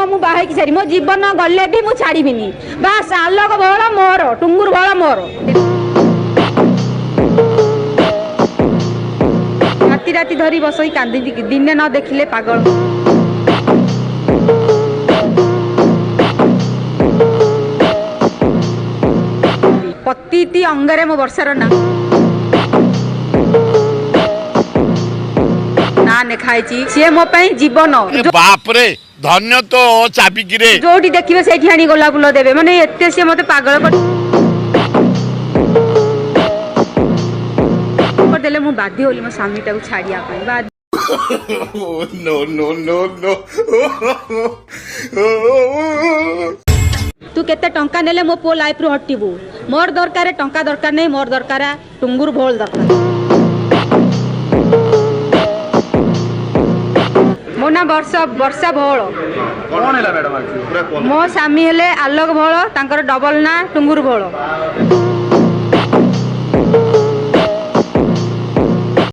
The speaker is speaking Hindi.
मु बाहर सारी मो जीवन गले भी मु छाड़बिनी बास आलोक बल मोर टुंगुर बल मोर राति राति धरी बसई कांदी दिने न देखिले पागल पतिति अंगरे मो वर्षार ना ना नेखाई सी मो जीवन बाप रे धन्य तो चाबिकी रे जोटी देखिए से आनी गोला फुल देवे माने एते से मते पागल कर देले मु बाध्य होली मो स्वामी टाको छाड़िया पई बाध्य नो नो नो नो तू केते टंका नेले मो पो लाइफ रु हटिबू मोर दरकार टंका दरकार नहीं मोर दरकार टुंगुर भोल दरकार मो ना वर्षा भोल कौन है मैडम मो स्वामी हेले आलोक भोल तांकर डबल ना टुंगुर भोल।